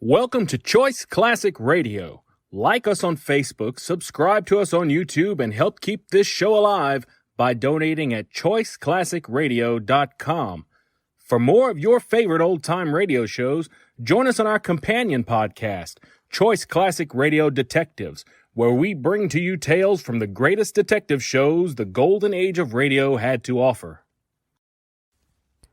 Welcome to Choice Classic Radio. Like us on Facebook, subscribe to us on YouTube, and help keep this show alive by donating at choiceclassicradio.com. For more of your favorite old-time radio shows, join us on our companion podcast, Choice Classic Radio Detectives, where we bring to you tales from the greatest detective shows the golden age of radio had to offer.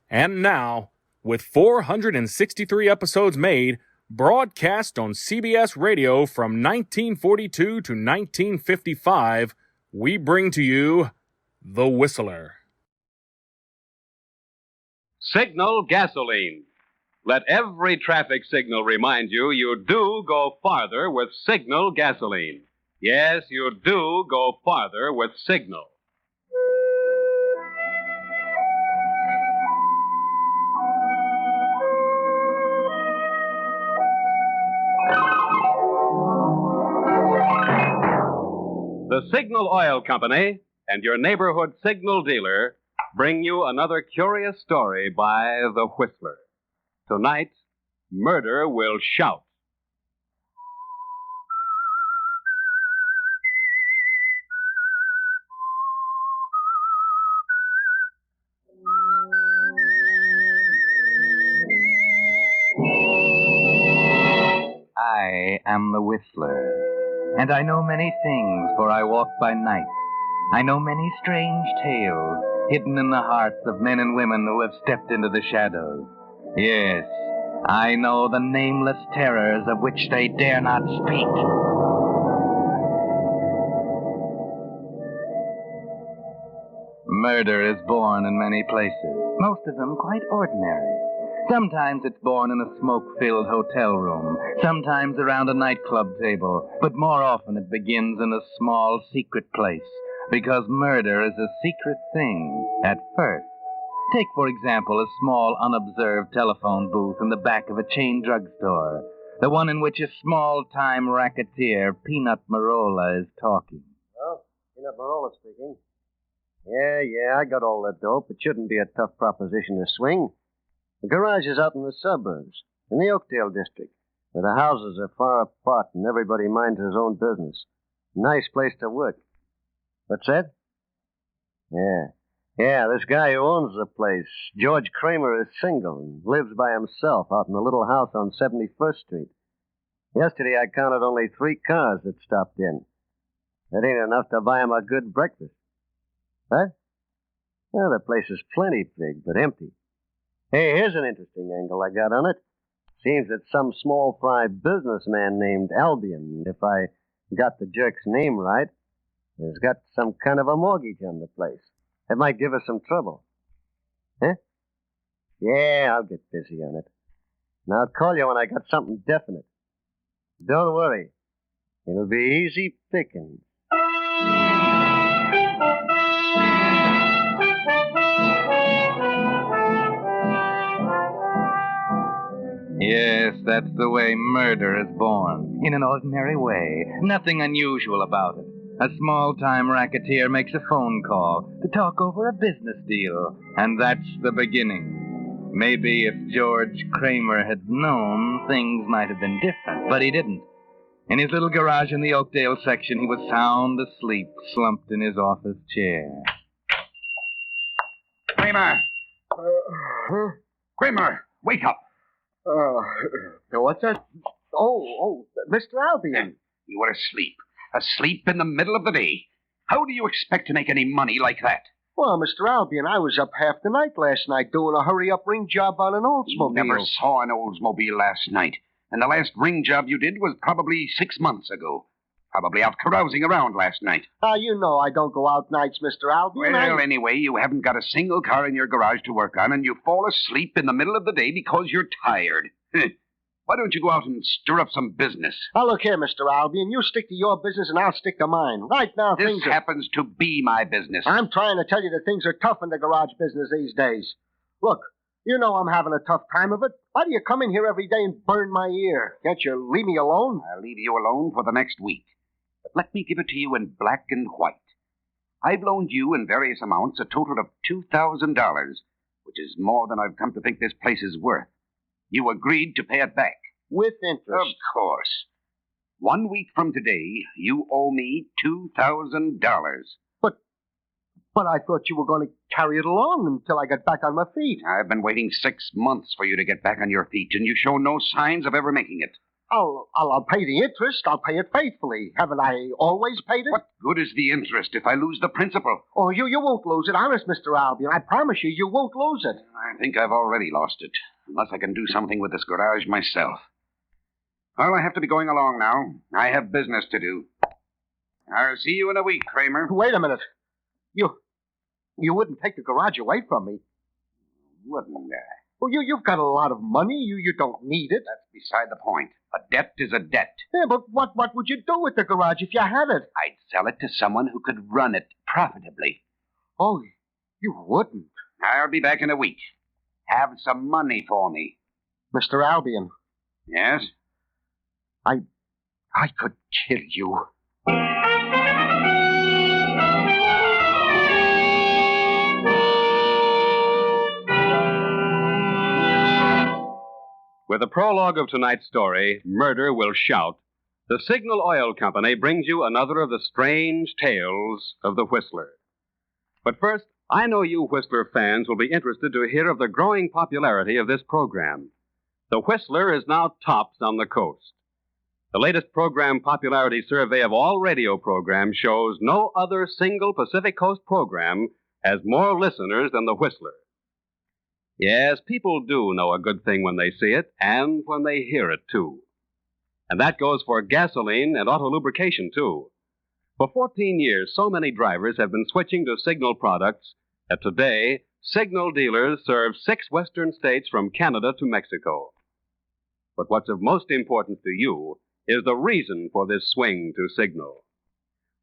And now, with 463 episodes made, broadcast on CBS Radio from 1942 to 1955, we bring to you The Whistler. Signal gasoline. Let every traffic signal remind you do go farther with Signal gasoline. Yes, you do go farther with Signal. The Signal Oil Company and your neighborhood Signal dealer bring you another curious story by The Whistler. Tonight, murder will shout. I am the Whistler, and I know many things, for I walk by night. I know many strange tales hidden in the hearts of men and women who have stepped into the shadows. Yes, I know the nameless terrors of which they dare not speak. Murder is born in many places, most of them quite ordinary. Sometimes it's born in a smoke-filled hotel room, sometimes around a nightclub table, but more often it begins in a small, secret place, because murder is a secret thing at first. Take, for example, a small, unobserved telephone booth in the back of a chain drugstore, the one in which a small-time racketeer, Peanut Marola, is talking. Well, Peanut Marola speaking. Yeah, I got all that dope. It shouldn't be a tough proposition to swing. The garage is out in the suburbs, in the Oakdale district, where the houses are far apart and everybody minds his own business. Nice place to work. What's that? Yeah, this guy who owns the place, George Kramer, is single and lives by himself out in a little house on 71st Street. Yesterday I counted only 3 cars that stopped in. That ain't enough to buy him a good breakfast. What? Well, the place is plenty big, but empty. Hey, here's an interesting angle I got on it. Seems that some small fry businessman named Albion, if I got the jerk's name right, has got some kind of a mortgage on the place. It might give us some trouble. Huh? Yeah, I'll get busy on it. And I'll call you when I got something definite. Don't worry. It'll be easy picking. Yes, that's the way murder is born. In an ordinary way. Nothing unusual about it. A small-time racketeer makes a phone call to talk over a business deal, and that's the beginning. Maybe if George Kramer had known, things might have been different, but he didn't. In his little garage in the Oakdale section, he was sound asleep, slumped in his office chair. Kramer! Kramer, wake up! What's that? Oh, Mr. Albion. You were asleep. Asleep in the middle of the day. How do you expect to make any money like that? Well, Mr. Albion, I was up half the night last night doing a hurry-up ring job on an Oldsmobile. You never saw an Oldsmobile last night. And the last ring job you did was probably 6 months ago. Probably out carousing around last night. You know I don't go out nights, Mr. Albion. Well, anyway, you haven't got a single car in your garage to work on, and you fall asleep in the middle of the day because you're tired. Why don't you go out and stir up some business? Now, look here, Mr. Albion. You stick to your business and I'll stick to mine. Right now, This happens to be my business. I'm trying to tell you that things are tough in the garage business these days. Look, you know I'm having a tough time of it. Why do you come in here every day and burn my ear? Can't you leave me alone? I'll leave you alone for the next week. But let me give it to you in black and white. I've loaned you in various amounts a total of $2,000, which is more than I've come to think this place is worth. You agreed to pay it back. With interest. Of course. 1 week from today, you owe me $2,000. But I thought you were going to carry it along until I got back on my feet. I've been waiting 6 months for you to get back on your feet, and you show no signs of ever making it. I'll pay the interest. I'll pay it faithfully. Haven't I always paid it? What good is the interest if I lose the principal? Oh, you won't lose it. Honest, Mr. Albion. I promise you won't lose it. I think I've already lost it, unless I can do something with this garage myself. Well, I have to be going along now. I have business to do. I'll see you in a week, Kramer. Wait a minute. You wouldn't take the garage away from me. Wouldn't I? Well, you've got a lot of money. You don't need it. That's beside the point. A debt is a debt. Yeah, but what would you do with the garage if you had it? I'd sell it to someone who could run it profitably. Oh, you wouldn't. I'll be back in a week. Have some money for me. Mr. Albion, Yes? I could kill you. With the prologue of tonight's story, Murder Will Shout, the Signal Oil Company brings you another of the strange tales of the Whistler. But first, I know you Whistler fans will be interested to hear of the growing popularity of this program. The Whistler is now tops on the coast. The latest program popularity survey of all radio programs shows no other single Pacific Coast program has more listeners than the Whistler. Yes, people do know a good thing when they see it, and when they hear it, too. And that goes for gasoline and auto lubrication, too. For 14 years, so many drivers have been switching to Signal products that today, Signal dealers serve 6 western states from Canada to Mexico. But what's of most importance to you is the reason for this swing to Signal.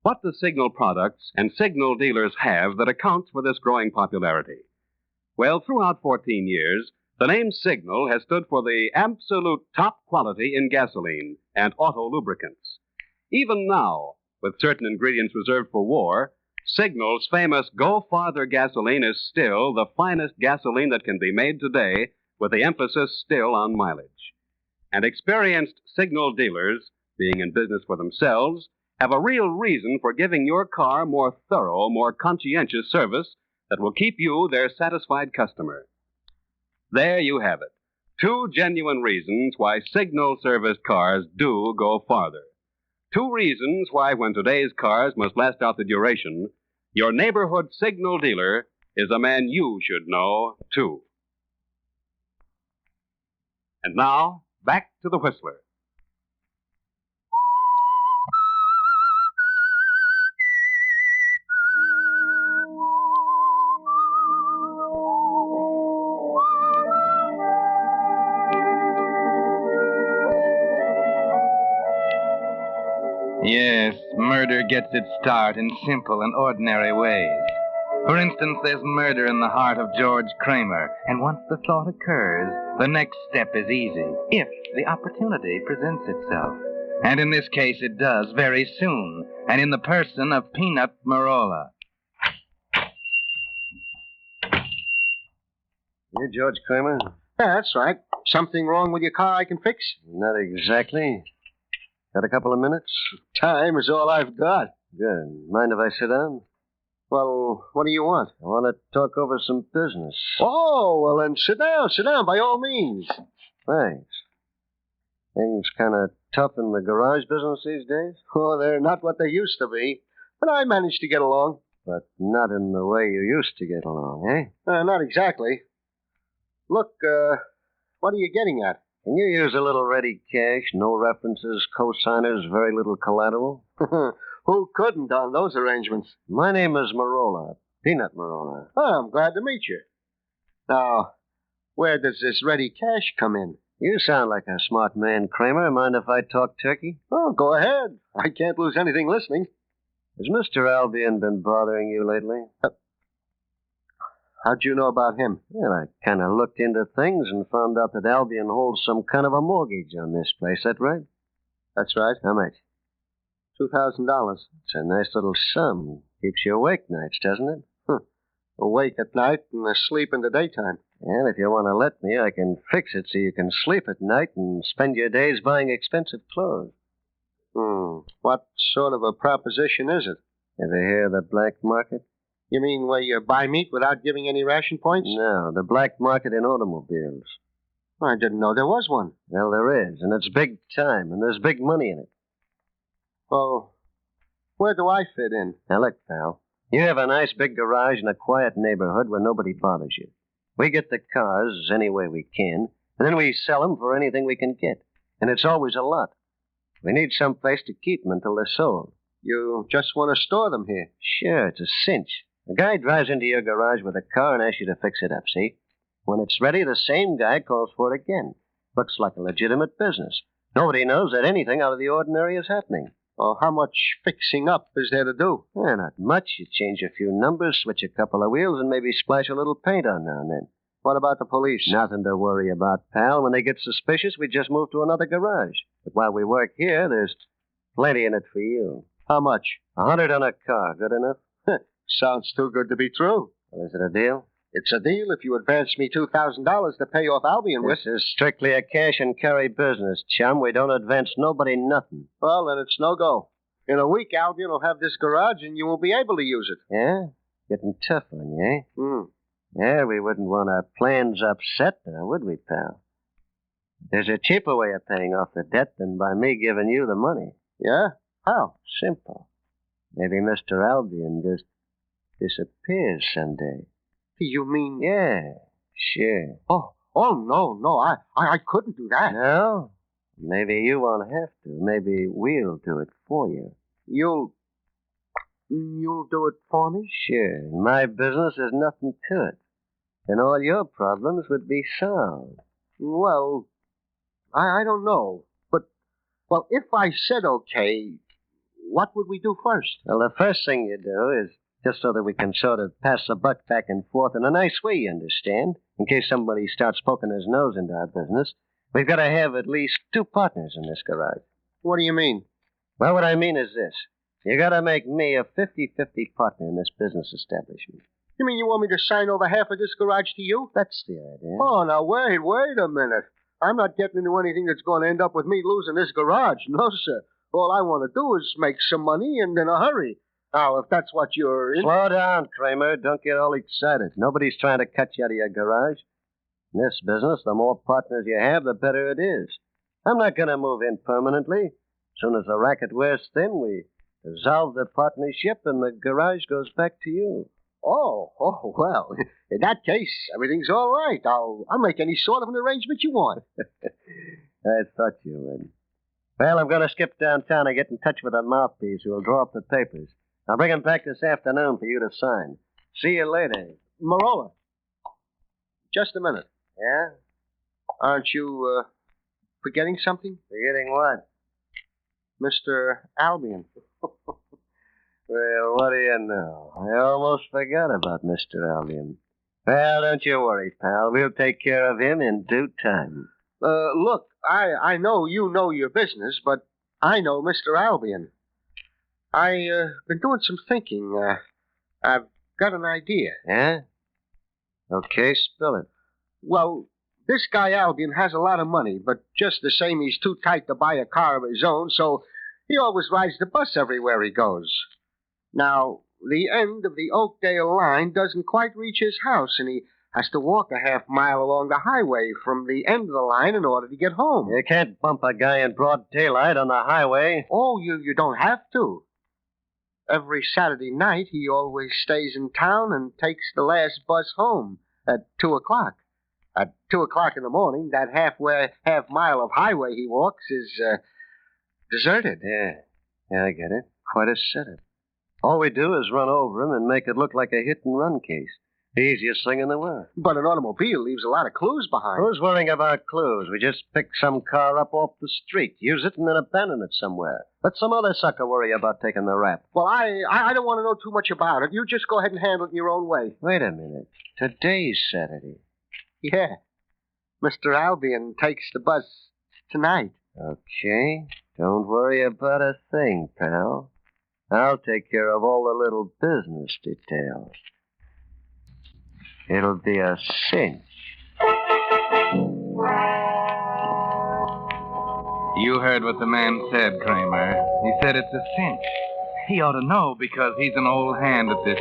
What do Signal products and Signal dealers have that accounts for this growing popularity? Well, throughout 14 years, the name Signal has stood for the absolute top quality in gasoline and auto lubricants. Even now, with certain ingredients reserved for war, Signal's famous Go Farther gasoline is still the finest gasoline that can be made today, with the emphasis still on mileage. And experienced Signal dealers, being in business for themselves, have a real reason for giving your car more thorough, more conscientious service that will keep you their satisfied customer. There you have it. 2 genuine reasons why Signal serviced cars do go farther. 2 reasons why, when today's cars must last out the duration, your neighborhood Signal dealer is a man you should know, too. And now, back to the Whistler. Yes, murder gets its start in simple and ordinary ways. For instance, there's murder in the heart of George Kramer, and once the thought occurs, the next step is easy, if the opportunity presents itself. And in this case, it does, very soon, and in the person of Peanut Marola. You George Kramer? Yeah, that's right. Something wrong with your car I can fix? Not exactly. Got a couple of minutes? Time is all I've got. Good. Mind if I sit down? Well, what do you want? I want to talk over some business. Oh, well, then sit down, by all means. Thanks. Things kind of tough in the garage business these days? Oh, they're not what they used to be. But I managed to get along. But not in the way you used to get along, eh? Not exactly. Look, what are you getting at? Can you use a little ready cash, no references, co-signers, very little collateral? Who couldn't on those arrangements? My name is Marola, Peanut Marola. Oh, I'm glad to meet you. Now, where does this ready cash come in? You sound like a smart man, Kramer. Mind if I talk turkey? Oh, go ahead. I can't lose anything listening. Has Mr. Albion been bothering you lately? How'd you know about him? Well, I kind of looked into things and found out that Albion holds some kind of a mortgage on this place. That right? That's right. How much? $2,000. It's a nice little sum. Keeps you awake nights, doesn't it? Awake at night and asleep in the daytime. And if you want to let me, I can fix it so you can sleep at night and spend your days buying expensive clothes. What sort of a proposition is it? Ever hear of the black market? You mean where you buy meat without giving any ration points? No, the black market in automobiles. I didn't know there was one. Well, there is, and it's big time, and there's big money in it. Well, where do I fit in? Now, look, pal. You have a nice big garage in a quiet neighborhood where nobody bothers you. We get the cars any way we can, and then we sell them for anything we can get. And it's always a lot. We need some place to keep them until they're sold. You just want to store them here? Sure, it's a cinch. A guy drives into your garage with a car and asks you to fix it up, see? When it's ready, the same guy calls for it again. Looks like a legitimate business. Nobody knows that anything out of the ordinary is happening. Well, how much fixing up is there to do? Not much. You change a few numbers, switch a couple of wheels, and maybe splash a little paint on now and then. What about the police? Nothing to worry about, pal. When they get suspicious, we just move to another garage. But while we work here, there's plenty in it for you. How much? $100 on a car. Good enough? Sounds too good to be true. Well, is it a deal? It's a deal if you advance me $2,000 to pay off Albion with. This is strictly a cash and carry business, chum. We don't advance nobody nothing. Well, then it's no go. In a week, Albion will have this garage and you won't be able to use it. Yeah? Getting tough on you, eh? Yeah, we wouldn't want our plans upset now, would we, pal? There's a cheaper way of paying off the debt than by me giving you the money. Yeah? How? Simple. Maybe Mr. Albion just disappears someday. You mean... Yeah, sure. Oh, no. I couldn't do that. No? Maybe you won't have to. Maybe we'll do it for you. You'll do it for me? Sure. My business is nothing to it. And all your problems would be solved. Well, I don't know. But, well, if I said okay, what would we do first? Well, the first thing you do is, just so that we can sort of pass the buck back and forth in a nice way, you understand, in case somebody starts poking his nose into our business, we've got to have at least 2 partners in this garage. What do you mean? Well, what I mean is this. You got to make me a 50-50 partner in this business establishment. You mean you want me to sign over half of this garage to you? That's the idea. Oh, now wait a minute. I'm not getting into anything that's going to end up with me losing this garage. No, sir. All I want to do is make some money and in a hurry. Now, if that's what you're in... Slow down, Kramer. Don't get all excited. Nobody's trying to cut you out of your garage. In this business, the more partners you have, the better it is. I'm not going to move in permanently. As soon as the racket wears thin, we dissolve the partnership and the garage goes back to you. Oh, well, in that case, everything's all right. I'll make any sort of an arrangement you want. I thought you would. Well, I'm going to skip downtown and get in touch with the mouthpiece who will draw up the papers. I'll bring him back this afternoon for you to sign. See you later. Marola, just a minute. Yeah? Aren't you, forgetting something? Forgetting what? Mr. Albion. Well, what do you know? I almost forgot about Mr. Albion. Well, don't you worry, pal. We'll take care of him in due time. Look, I know you know your business, but I know Mr. Albion. I've been doing some thinking. I've got an idea. Yeah? Okay, spill it. Well, this guy Albion has a lot of money, but just the same, he's too tight to buy a car of his own, so he always rides the bus everywhere he goes. Now, the end of the Oakdale line doesn't quite reach his house, and he has to walk a half mile along the highway from the end of the line in order to get home. You can't bump a guy in broad daylight on the highway. Oh, you don't have to. Every Saturday night, he always stays in town and takes the last bus home at 2 o'clock. At 2 o'clock in the morning, that half mile of highway he walks is deserted. Yeah, I get it. Quite a setup. All we do is run over him and make it look like a hit-and-run case. The easiest thing in the world. But an automobile leaves a lot of clues behind. Who's worrying about clues? We just pick some car up off the street, use it, and then abandon it somewhere. Let some other sucker worry about taking the rap. Well, I don't want to know too much about it. You just go ahead and handle it in your own way. Wait a minute. Today's Saturday. Yeah. Mr. Albion takes the bus tonight. Okay. Don't worry about a thing, pal. I'll take care of all the little business details. It'll be a cinch. You heard what the man said, Kramer. He said it's a cinch. He ought to know because he's an old hand at this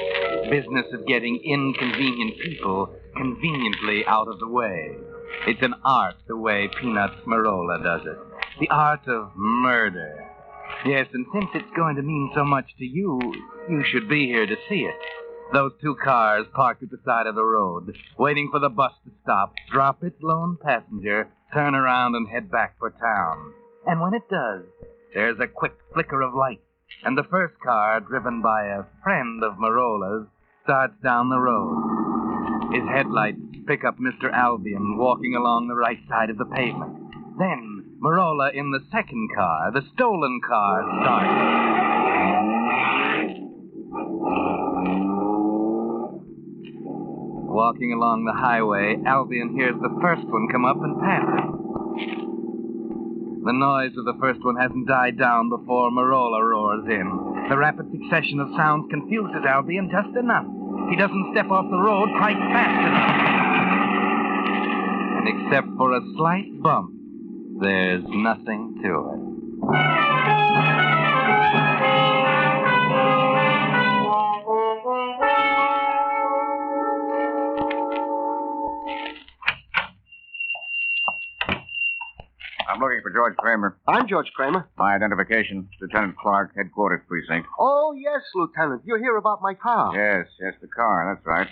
business of getting inconvenient people conveniently out of the way. It's an art, the way Peanuts Marola does it. The art of murder. Yes, and since it's going to mean so much to you, you should be here to see it. Those two cars parked at the side of the road, waiting for the bus to stop, drop its lone passenger, turn around and head back for town. And when it does, there's a quick flicker of light, and the first car, driven by a friend of Marola's, starts down the road. His headlights pick up Mr. Albion walking along the right side of the pavement. Then, Marola in the second car, the stolen car, starts. Walking along the highway, Albion hears the first one come up and pass him. The noise of the first one hasn't died down before Marola roars in. The rapid succession of sounds confuses Albion just enough. He doesn't step off the road quite fast enough. And except for a slight bump, there's nothing to it. I'm looking for George Kramer. I'm George Kramer. My identification, Lieutenant Clark, Headquarters Precinct. Oh, yes, Lieutenant. You hear about my car? Yes, the car, that's right.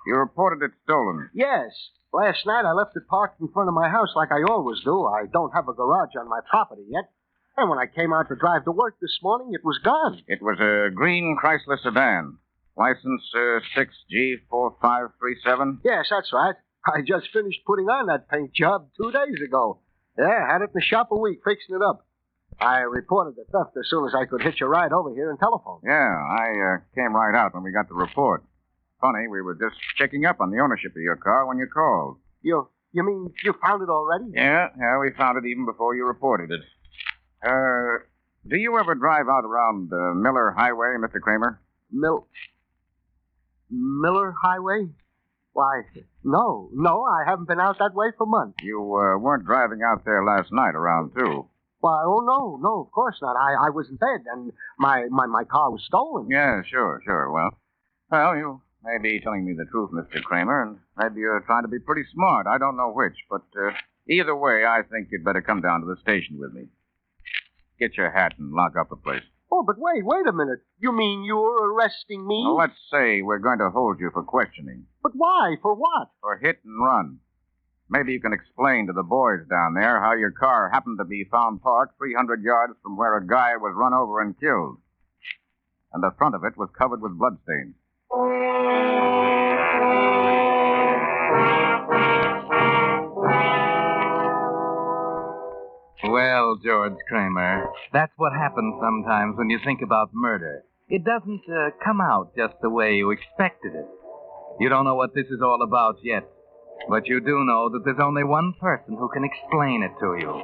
You reported it stolen. Yes. Last night I left it parked in front of my house like I always do. I don't have a garage on my property yet. And when I came out to drive to work this morning, it was gone. It was a green Chrysler sedan. License 6G4537. Yes, that's right. I just finished putting on that paint job 2 days ago. Yeah, had it in the shop a week, fixing it up. I reported the theft as soon as I could hitch a ride over here and telephone. Yeah, I came right out when we got the report. Funny, we were just checking up on the ownership of your car when you called. You mean you found it already? Yeah, we found it even before you reported it. Do you ever drive out around Miller Highway, Mr. Kramer? Miller Highway? Why, no, I haven't been out that way for months. You weren't driving out there last night around 2. Why, oh, no, of course not. I was in bed, and my car was stolen. Yeah, sure. Well, you may be telling me the truth, Mr. Kramer, and maybe you're trying to be pretty smart. I don't know which, but either way, I think you'd better come down to the station with me. Get your hat and lock up the place. Oh, but wait a minute. You mean you're arresting me? Well, let's say we're going to hold you for questioning. But why? For what? For hit and run. Maybe you can explain to the boys down there how your car happened to be found parked 300 yards from where a guy was run over and killed. And the front of it was covered with bloodstains. Well, George Kramer, that's what happens sometimes when you think about murder. It doesn't come out just the way you expected it. You don't know what this is all about yet, but you do know that there's only one person who can explain it to you.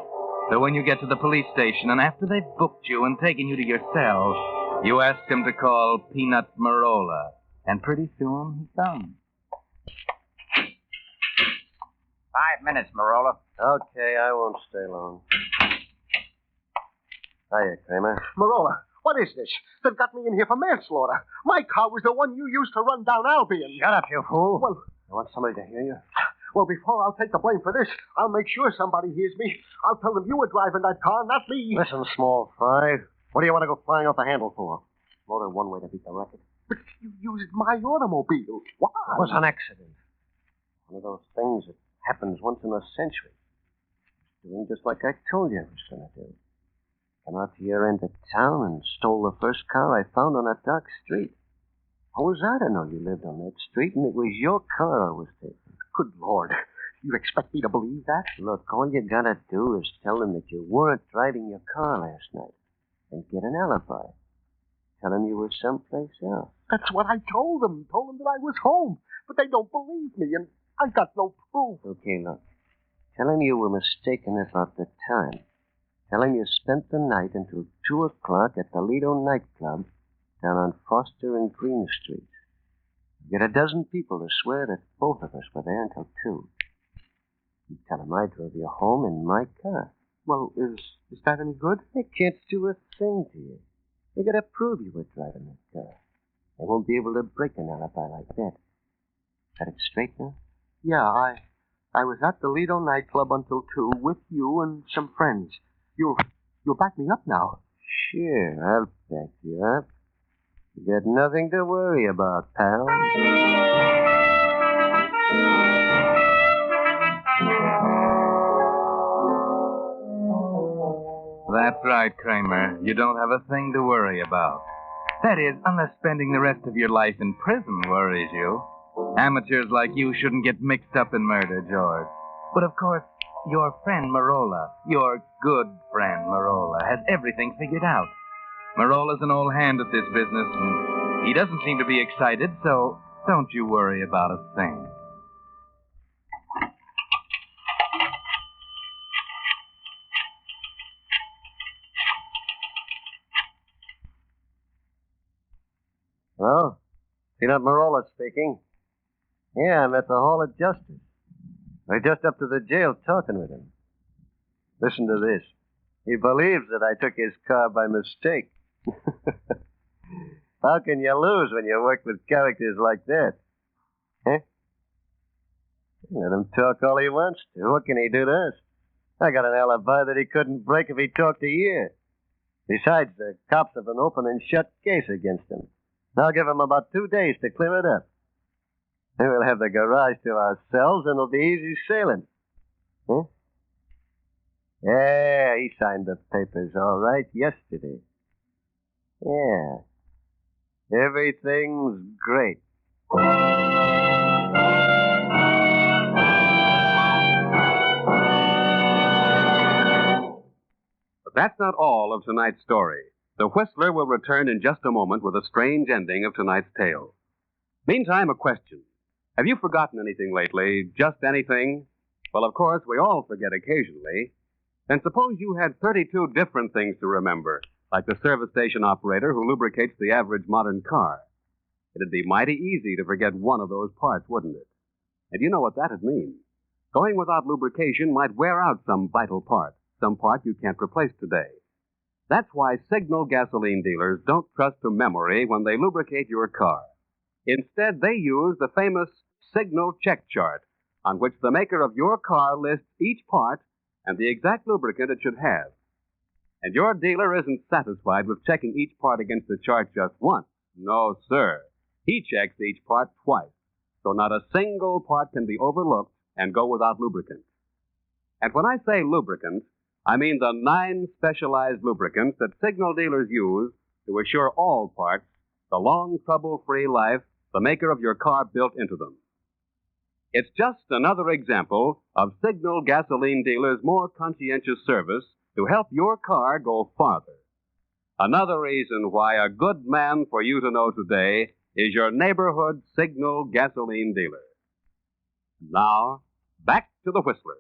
So when you get to the police station and after they've booked you and taken you to your cell, you ask them to call Peanut Marola, and pretty soon he comes. 5 minutes, Marola. Okay, I won't stay long. Hiya, Kramer. Marola, what is this? They've got me in here for manslaughter. My car was the one you used to run down Albion. Shut up, you fool. Well, You want somebody to hear you? Well, before I'll take the blame for this, I'll make sure somebody hears me. I'll tell them you were driving that car, not me. Listen, small fry. What do you want to go flying off the handle for? More than one way to beat the racket. But you used my automobile. Why? It was an accident. One of those things that happens once in a century. Doing just like I told you I was going to do. Came out to your end of town and stole the first car I found on that dark street. How was I to know you lived on that street and it was your car I was taking? Good Lord. You expect me to believe that? Look, all you gotta do is tell them that you weren't driving your car last night and get an alibi. Tell them you were someplace else. That's what I told them. Told them that I was home. But they don't believe me, and I got no proof. Okay, look. Tell them you were mistaken about the time. Tell them you spent the night until 2 o'clock at the Lido nightclub down on Foster and Green Street. Get a dozen people to swear that both of us were there until 2. You tell them I drove you home in my car. Well, is Is that any good? They can't do a thing to you. They gotta prove you were driving that car. They won't be able to break an alibi like that. Got it straight now? Yeah, I was at the Lido nightclub until 2 with you and some friends. You'll back me up now. Sure, I'll back you up. You got nothing to worry about, pal. That's right, Kramer. You don't have a thing to worry about. That is, unless spending the rest of your life in prison worries you. Amateurs like you shouldn't get mixed up in murder, George. But of course, your friend Marola, your good friend Marola, has everything figured out. Marola's an old hand at this business, and he doesn't seem to be excited, so don't you worry about a thing. Hello? Peanut Marola speaking. Yeah, I'm at the Hall of Justice. We're just up to the jail talking with him. Listen to this. He believes that I took his car by mistake. How can you lose when you work with characters like that? Huh? Let him talk all he wants to. What can he do to us? I got an alibi that he couldn't break if he talked a year. Besides, the cops have an open and shut case against him. I'll give him about 2 days to clear it up. Then we'll have the garage to ourselves, and it'll be easy sailing. Huh? Yeah, he signed the papers all right yesterday. Yeah. Everything's great. But that's not all of tonight's story. The Whistler will return in just a moment with a strange ending of tonight's tale. Meantime, a question. Have you forgotten anything lately? Just anything? Well, of course, we all forget occasionally. Then suppose you had 32 different things to remember, like the service station operator who lubricates the average modern car. It'd be mighty easy to forget one of those parts, wouldn't it? And you know what that'd mean. Going without lubrication might wear out some vital part, some part you can't replace today. That's why Signal gasoline dealers don't trust to memory when they lubricate your car. Instead, they use the famous Signal check chart, on which the maker of your car lists each part and the exact lubricant it should have. And your dealer isn't satisfied with checking each part against the chart just once. No, sir. He checks each part twice, so not a single part can be overlooked and go without lubricant. And when I say lubricant, I mean the 9 specialized lubricants that Signal dealers use to assure all parts the long, trouble-free life the maker of your car built into them. It's just another example of Signal gasoline dealers' more conscientious service to help your car go farther. Another reason why a good man for you to know today is your neighborhood Signal gasoline dealer. Now, back to the Whistler.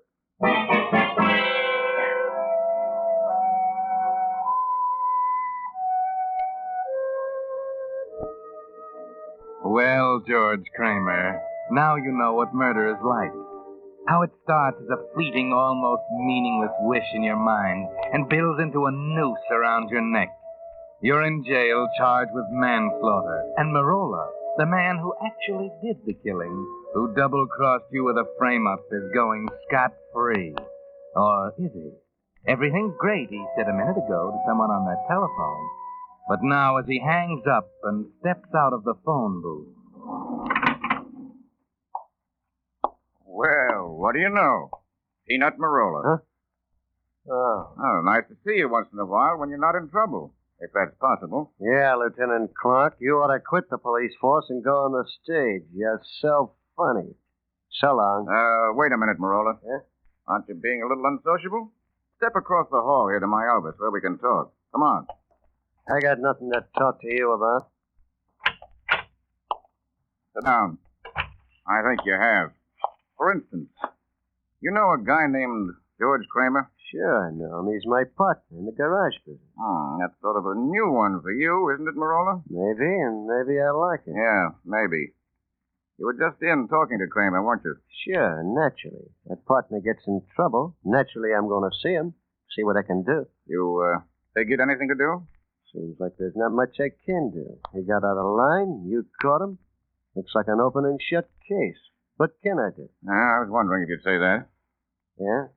Well, George Kramer, now you know what murder is like. How it starts as a fleeting, almost meaningless wish in your mind and builds into a noose around your neck. You're in jail charged with manslaughter. And Marola, the man who actually did the killing, who double-crossed you with a frame-up, is going scot-free. Or is he? Everything's great, he said a minute ago to someone on the telephone. But now as he hangs up and steps out of the phone booth. Well, what do you know? Peanut Marola. Huh? Oh. Oh, nice to see you once in a while when you're not in trouble, if that's possible. Yeah, Lieutenant Clark, you ought to quit the police force and go on the stage. You're so funny. So long. Wait a minute, Marola. Yeah? Aren't you being a little unsociable? Step across the hall here to my office where we can talk. Come on. I got nothing to talk to you about. Sit down. I think you have. For instance, you know a guy named George Kramer? Sure, I know him. He's my partner in the garage business. That's sort of a new one for you, isn't it, Marola? Maybe, and maybe I like it. Yeah, maybe. You were just in talking to Kramer, weren't you? Sure, naturally. My partner gets in trouble. Naturally, I'm going to see him, see what I can do. You, figured anything to do? Seems like there's not much I can do. He got out of line. You caught him. Looks like an open and shut case. What can I do? I was wondering if you'd say that. Yeah?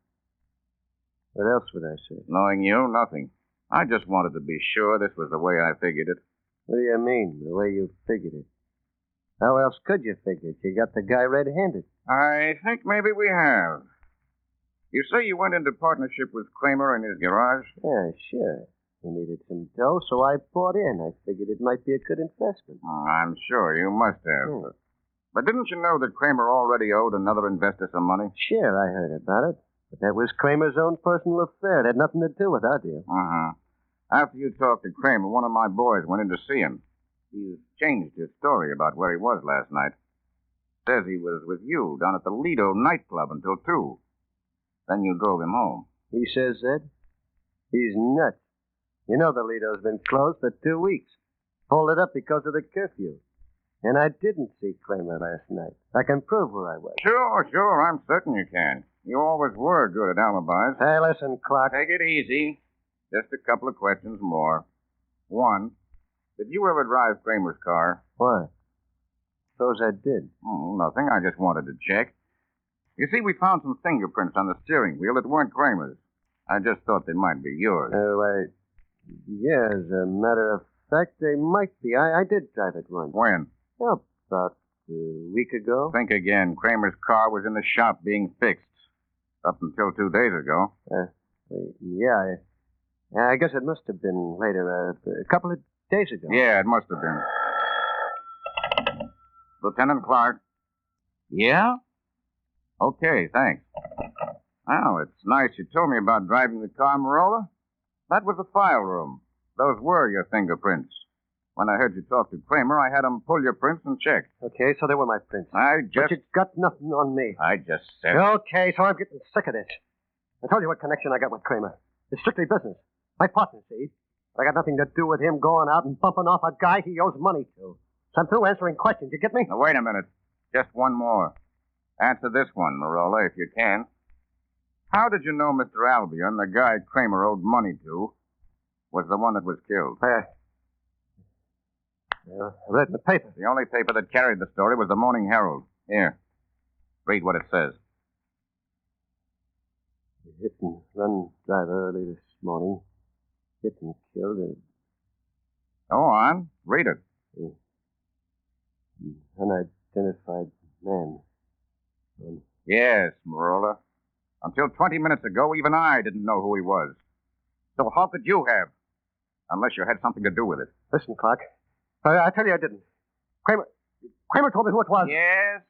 What else would I say? Knowing you, nothing. I just wanted to be sure this was the way I figured it. What do you mean, the way you figured it? How else could you figure it? You got the guy red-handed. I think maybe we have. You say you went into partnership with Kramer in his garage? Yeah, sure. He needed some dough, so I bought in. I figured it might be a good investment. Oh, I'm sure you must have. But didn't you know that Kramer already owed another investor some money? Sure, I heard about it. But that was Kramer's own personal affair. It had nothing to do with our deal. Uh-huh. After you talked to Kramer, one of my boys went in to see him. He's changed his story about where he was last night. Says he was with you down at the Lido nightclub until 2. Then you drove him home. He says that? He's nuts. You know the Lido's been closed for 2 weeks. Pulled it up because of the curfew. And I didn't see Kramer last night. I can prove where I was. Sure, I'm certain you can. You always were good at alibis. Hey, listen, Clark. Take it easy. Just a couple of questions more. One, did you ever drive Kramer's car? Why? Suppose I did. Oh, nothing. I just wanted to check. You see, we found some fingerprints on the steering wheel that weren't Kramer's. I just thought they might be yours. Yeah, as a matter of fact, they might be. I did drive it once. When? Oh, about a week ago. Think again. Kramer's car was in the shop being fixed. Up until 2 days ago. Yeah, I guess it must have been later, a couple of days ago. Yeah, it must have been. Lieutenant Clark? Yeah? Okay, thanks. Well, it's nice you told me about driving the car, Marola. That was the file room. Those were your fingerprints. When I heard you talk to Kramer, I had him pull your prints and check. Okay, so they were my prints. But you got nothing on me. I just said... Okay, so I'm getting sick of this. I told you what connection I got with Kramer. It's strictly business. My partner, see? I got nothing to do with him going out and bumping off a guy he owes money to. So I'm through answering questions. You get me? Now, wait a minute. Just one more. Answer this one, Marola, if you can. How did you know Mr. Albion, the guy Kramer owed money to, was the one that was killed? I read in the paper. The only paper that carried the story was the Morning Herald. Here. Read what it says. Hit and run driver early this morning. Hit and killed a... Go on. Read it. Unidentified man. Yes, Marola. Until 20 minutes ago, even I didn't know who he was. So how could you have? Unless you had something to do with it. Listen, Clark. I tell you I didn't. Kramer told me who it was. Yes?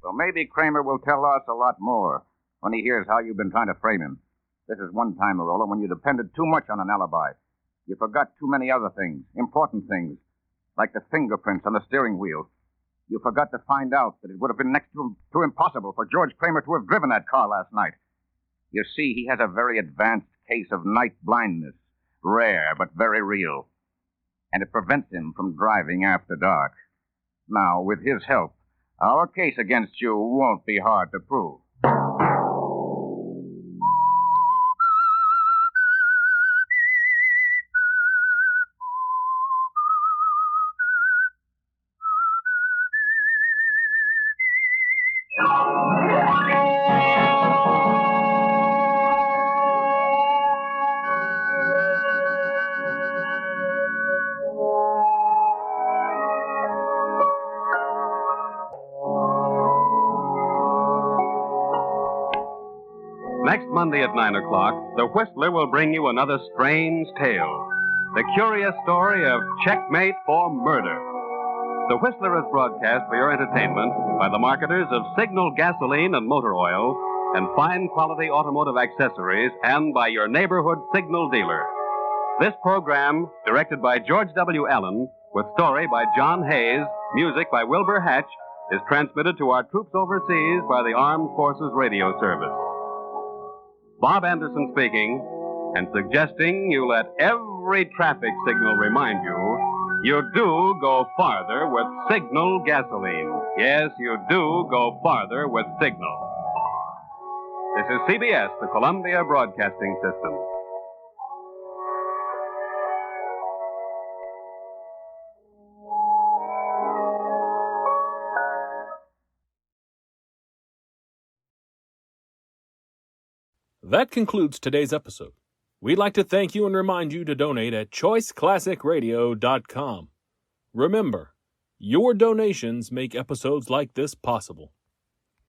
Well, maybe Kramer will tell us a lot more when he hears how you've been trying to frame him. This is one time, Marola, when you depended too much on an alibi. You forgot too many other things, important things, like the fingerprints on the steering wheel. You forgot to find out that it would have been next to impossible for George Kramer to have driven that car last night. You see, he has a very advanced case of night blindness. Rare, but very real. And it prevents him from driving after dark. Now, with his help, our case against you won't be hard to prove. Next Monday at 9 o'clock, the Whistler will bring you another strange tale. The curious story of Checkmate for Murder. The Whistler is broadcast for your entertainment by the marketers of Signal gasoline and motor oil and fine quality automotive accessories and by your neighborhood Signal dealer. This program, directed by George W. Allen, with story by John Hayes, music by Wilbur Hatch, is transmitted to our troops overseas by the Armed Forces Radio Service. Bob Anderson speaking, and suggesting you let every traffic signal remind you do go farther with Signal gasoline. Yes, you do go farther with Signal. This is CBS, the Columbia Broadcasting System. That concludes today's episode. We'd like to thank you and remind you to donate at choiceclassicradio.com. Remember, your donations make episodes like this possible.